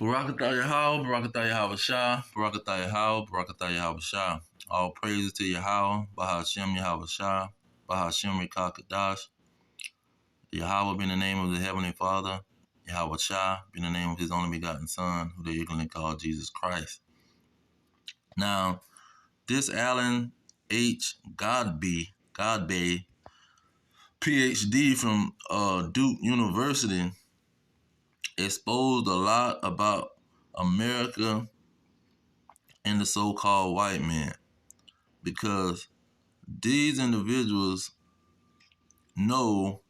Barakatah Yahweh, Barakatah Yahweh Shah, Barakatah Yahweh, Barakatah Yahweh Shah. All praises to Yahweh, Bahashem Yahweh Shah, Bahashem Rekakadash. Yahweh be in the name of the Heavenly Father, Yahweh Shah be in the name of His only begotten Son, who they ignorantly call Jesus Christ. Now, this Alan H. Godbey, PhD from Duke University, exposed a lot about America and the so-called white man, because these individuals know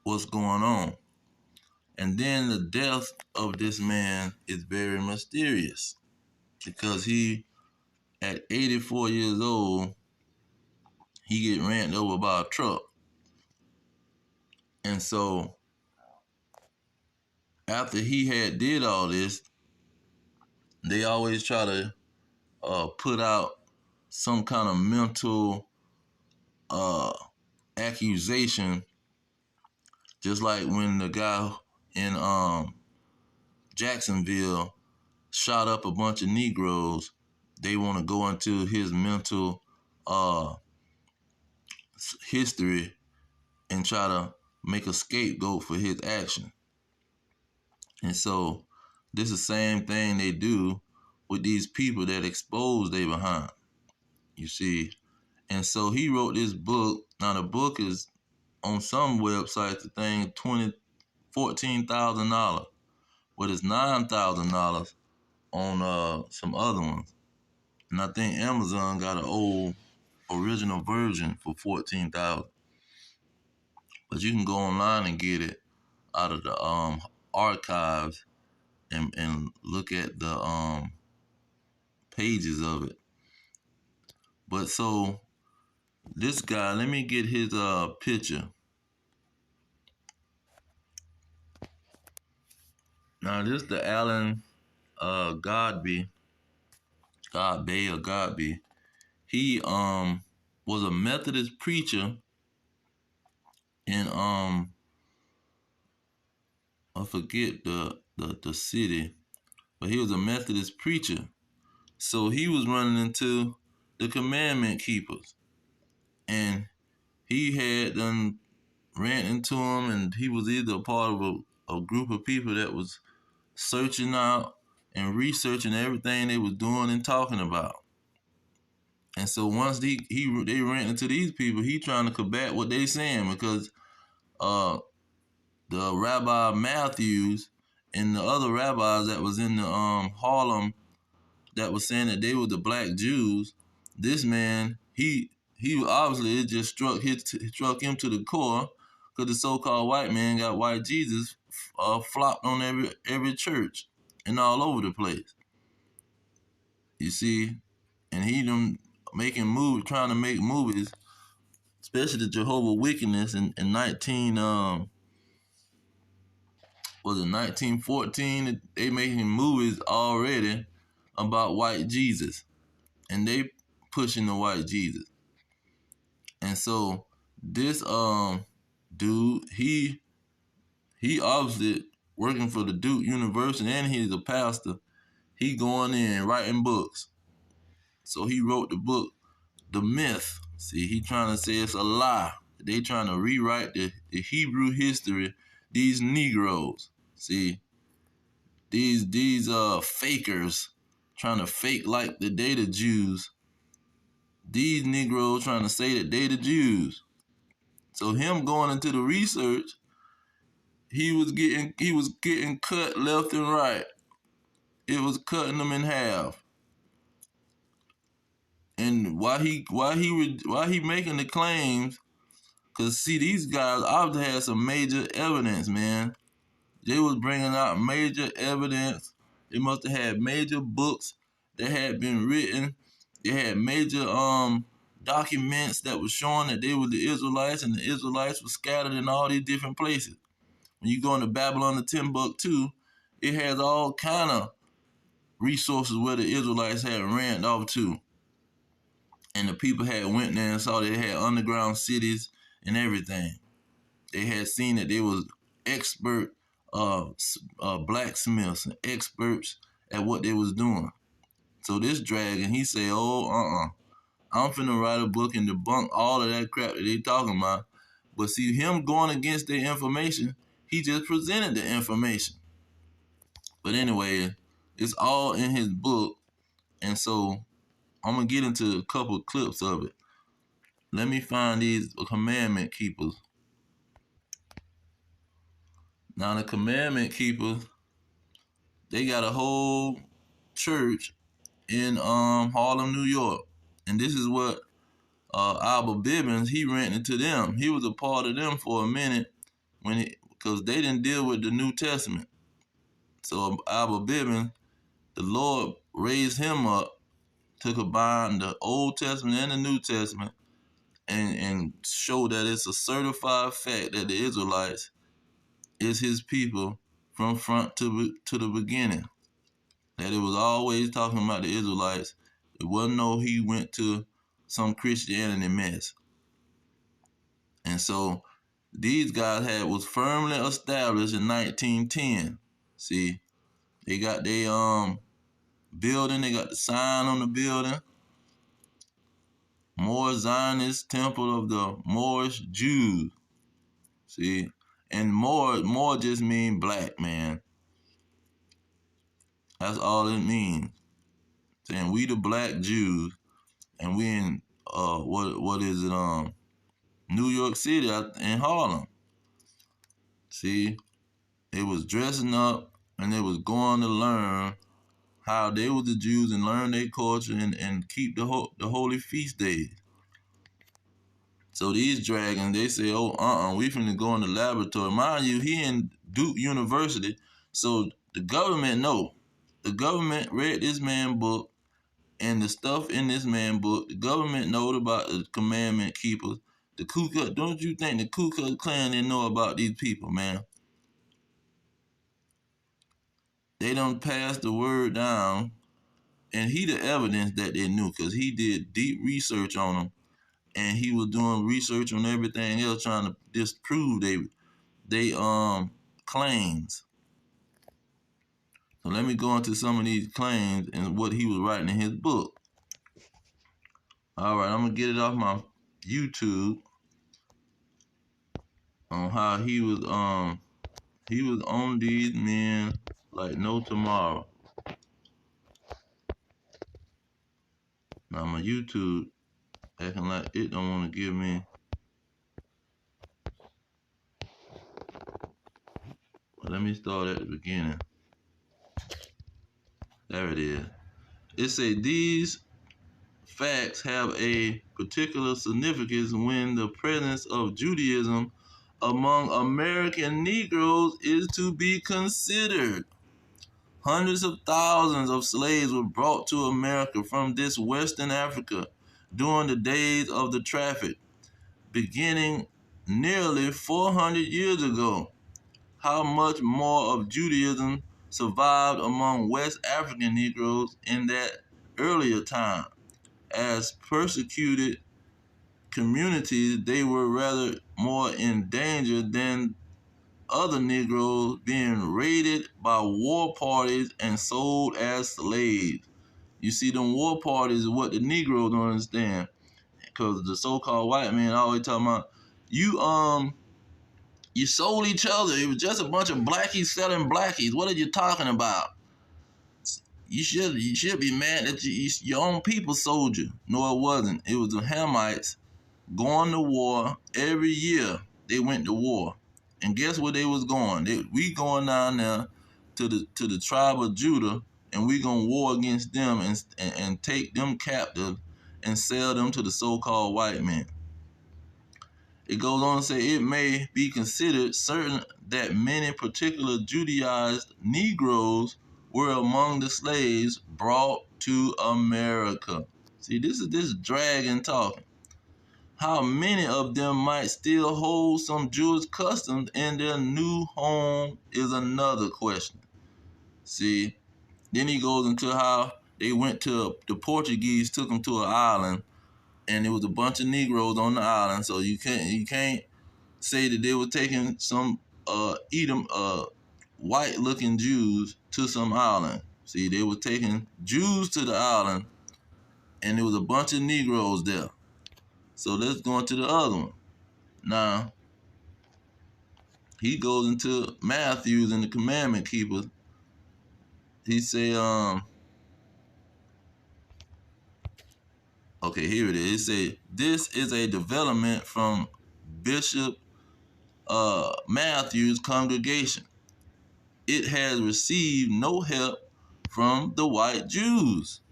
what's going on. And then the death of this man is very mysterious, because he, at 84 years old, he get ran over by a truck. And so after he had did all this, they always try to put out some kind of mental uh, accusation, just like when the guy in Jacksonville shot up a bunch of Negroes. They want to go into his mental uh, history and try to make a scapegoat for his action. And so this is the same thing they do with these people that expose they behind, you see. And so he wrote this book. Now the book is on some websites, the thing $14,000, but it's $9,000 on some other ones. And I think Amazon got an old original version for $14,000. But you can go online and get it out of the archives and look at the pages of it. But so this guy, let me get his picture. Now this the Alan Godbey or Godbey. He was a Methodist preacher in I forget the city, but he was a Methodist preacher. So he was running into the Commandment Keepers, and he had done ran into him, and he was either a part of a group of people that was searching out and researching everything they was doing and talking about. And so once they ran into these people, he trying to combat what they saying, because the Rabbi Matthews and the other rabbis that was in the Harlem that was saying that they were the black Jews, this man, he obviously, it just struck him to the core, because the so-called white man got white Jesus flopped on every church and all over the place. You see, and he them trying to make movies, especially the Jehovah Wickedness in 1914. They making movies already about white Jesus, and they pushing the white Jesus. And so this dude, he obviously working for the Duke University, and he's a pastor. He going in writing books. So he wrote the book, The Myth. See, he trying to say it's a lie. They trying to rewrite the Hebrew history. These Negroes, see, these fakers trying to fake like the data Jews. These Negroes trying to say that they the Jews. So him going into the research, he was getting cut left and right. It was cutting them in half. And why he making the claims? Cause see, these guys obviously had some major evidence, man. They was bringing out major evidence. They must have had major books that had been written. They had major documents that was showing that they were the Israelites, and the Israelites were scattered in all these different places. When you go into Babylon to Timbuktu, it has all kind of resources where the Israelites had ran off to. And the people had went there and saw they had underground cities and everything. They had seen that they was expert blacksmiths and experts at what they was doing. So this dragon, he said, "Oh, I'm finna write a book and debunk all of that crap that they talking about." But see, him going against their information, he just presented the information. But anyway, it's all in his book, and so I'm gonna get into a couple of clips of it. Let me find these Commandment Keepers. Now the Commandment Keepers, they got a whole church in Harlem, New York, and this is what Albert Bibbins, he rented to them. He was a part of them for a minute because they didn't deal with the New Testament. So Albert Bibbins, the Lord raised him up to combine the Old Testament and the New Testament and show that it's a certified fact that the Israelites is his people from front to the beginning. That it was always talking about the Israelites. It wasn't no he went to some Christianity mess. And so these guys was firmly established in 1910. See, they got their building, they got the sign on the building. Moor Zionist Temple of the Moorish Jews. See, and Moor just mean black, man. That's all it means. Saying we the black Jews, and we in what is it New York City in Harlem. See, they was dressing up and they was going to learn how they were the Jews and learn their culture and keep the holy feast days. So these dragons, they say, we finna go in the laboratory. Mind you, he in Duke University, so the government know. The government read this man book, and the stuff in this man book, the government knowed about the Commandment Keepers. The Ku Klux, don't you think the Ku Klux Klan didn't know about these people, man? They done passed the word down, and he the evidence that they knew, because he did deep research on them, and he was doing research on everything else, trying to disprove they claims. So let me go into some of these claims and what he was writing in his book. All right, I'm gonna get it off my YouTube on how he was on these men like no tomorrow. Now my YouTube acting like it don't want to give me. Well, let me start at the beginning. There it is. It say these facts have a particular significance when the presence of Judaism among American Negroes is to be considered. Hundreds of thousands of slaves were brought to America from this Western Africa during the days of the traffic, beginning nearly 400 years ago. How much more of Judaism survived among West African Negroes in that earlier time? As persecuted communities, they were rather more in danger than other Negroes being raided by war parties and sold as slaves. You see, them war parties is what the Negroes don't understand, because the so-called white man always talking about you sold each other. It was just a bunch of blackies selling blackies. What are you talking about? You should be mad that your own people sold you. No, it wasn't. It was the Hamites going to war every year. They went to war, and guess where they was going? We going down there to the tribe of Judah, and we gonna war against them and take them captive and sell them to the so-called white men. It goes on to say it may be considered certain that many particular Judaized Negroes were among the slaves brought to America. See, this is this dragon talking. How many of them might still hold some Jewish customs in their new home is another question. See, then he goes into how they went to the Portuguese took them to an island, and there was a bunch of Negroes on the island. So you can't say that they were taking some Edom white-looking Jews to some island. See, they were taking Jews to the island, and there was a bunch of Negroes there. So let's go into the other one. Now, he goes into Matthews and the Commandment Keepers. He say, okay, here it is. It say, this is a development from Bishop Matthews' congregation. It has received no help from the white Jews,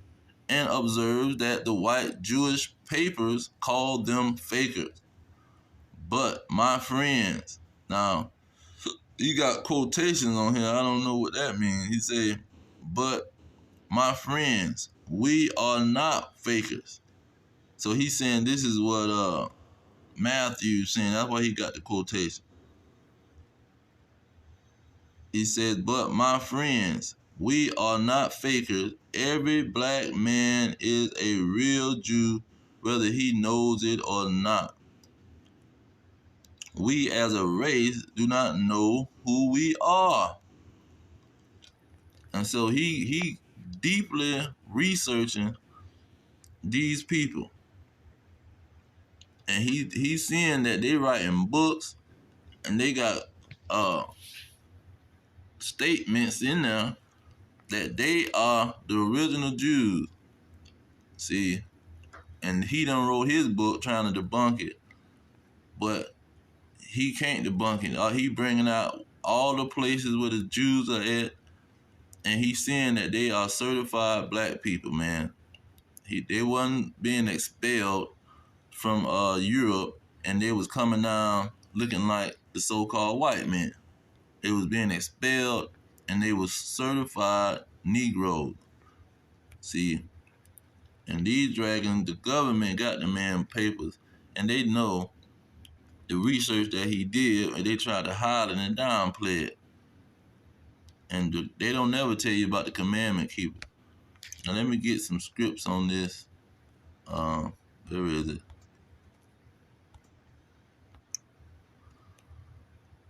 and observes that the white Jewish papers call them fakers. But my friends, now you got quotations on here. I don't know what that means. He said, but my friends, we are not fakers. So he's saying this is what Matthew's saying. That's why he got the quotation. He said, but my friends, we are not fakers. Every black man is a real Jew, whether he knows it or not. We as a race do not know who we are. And so he deeply researching these people. And he's seeing that they writing books and they got statements in there that they are the original Jews. See, and he done wrote his book trying to debunk it, but he can't debunk it. He bringing out all the places where the Jews are at, and he's saying that they are certified black people, man. They wasn't being expelled from Europe, and they was coming down looking like the so-called white men. They was being expelled, and they was certified Negroes. See, and these dragons, the government got the man papers, and they know the research that he did, and they tried to hide it and downplay it. And they don't never tell you about the Commandment Keepers. Now let me get some scripts on this. Where is it?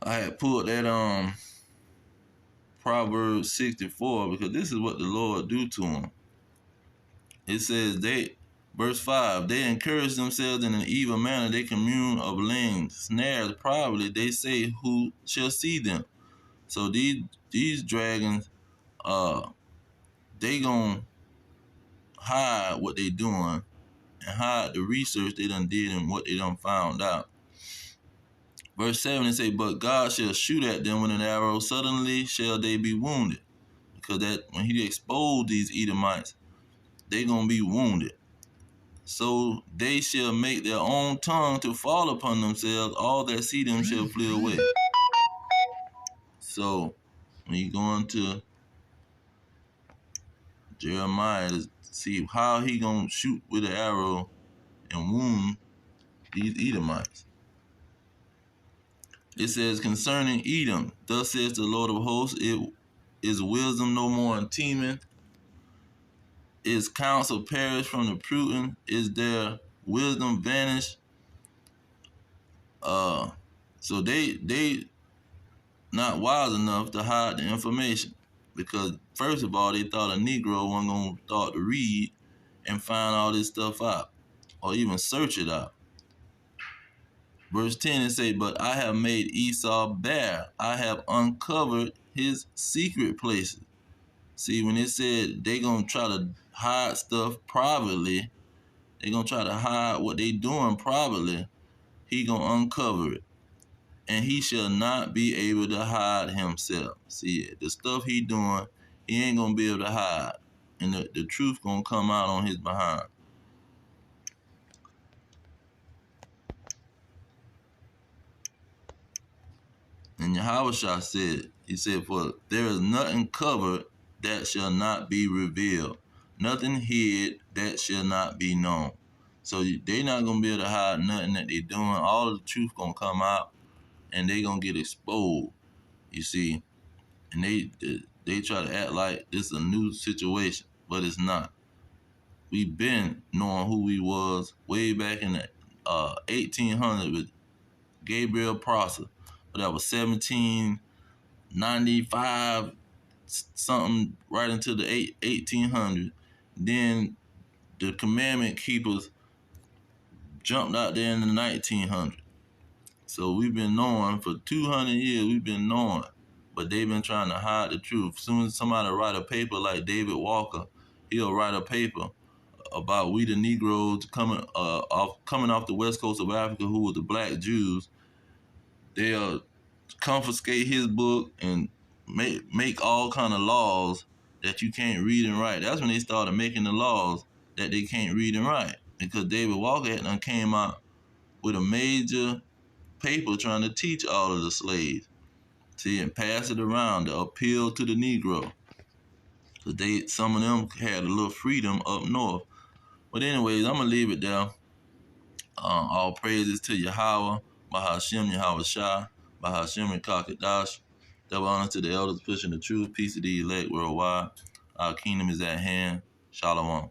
I had pulled that Proverbs 64 because this is what the Lord do to them. It says verse 5, they encourage themselves in an evil manner. They commune of laying snares privately. They say, who shall see them? So these dragons, they gonna hide what they doing and hide the research they done did and what they done found out. Verse 7, it say, but God shall shoot at them with an arrow. Suddenly shall they be wounded. Because that when he exposed these Edomites, they gonna be wounded. So they shall make their own tongue to fall upon themselves. All that see them shall flee away. So when you go into Jeremiah to see how he gonna shoot with an arrow and wound these Edomites. It says, concerning Edom, thus says the Lord of hosts, it is wisdom no more in Teman. Is counsel perished from the prudent? Is their wisdom vanished? So they not wise enough to hide the information, because first of all, they thought a Negro wasn't gonna start to read and find all this stuff out, or even search it out. Verse 10, it say, but I have made Esau bare. I have uncovered his secret places. See, when it said they gonna try to hide stuff privately, they gonna try to hide what they doing privately, he gonna uncover it. And he shall not be able to hide himself. See, the stuff he doing, he ain't gonna be able to hide. And the truth gonna come out on his behind. And Yahushua said, he said, for there is nothing covered that shall not be revealed, nothing hid that shall not be known. So they not going to be able to hide nothing that they doing. All of the truth going to come out, and they going to get exposed, you see. And they try to act like this is a new situation, but it's not. We've been knowing who we was way back in the 1800s with Gabriel Prosser. But that was 17 95 something right into the 1800s. Then the Commandment Keepers jumped out there in the 1900s. So we've been knowing for 200 years, we've been knowing, but they've been trying to hide the truth. As soon as somebody write a paper like David Walker, he'll write a paper about we the Negroes coming off the west coast of Africa, who were the black Jews. They'll confiscate his book and make all kind of laws that you can't read and write. That's when they started making the laws that they can't read and write, because David Walker had done came out with a major paper trying to teach all of the slaves, see, and pass it around to appeal to the Negro. Cause some of them had a little freedom up north. But anyways, I'm gonna leave it there. All praises to Yahweh, Bahashem Yahweh Shah, Bahashem and Kakadash. Double honor to the elders pushing the truth. Peace to the elect worldwide. Our kingdom is at hand. Shalom.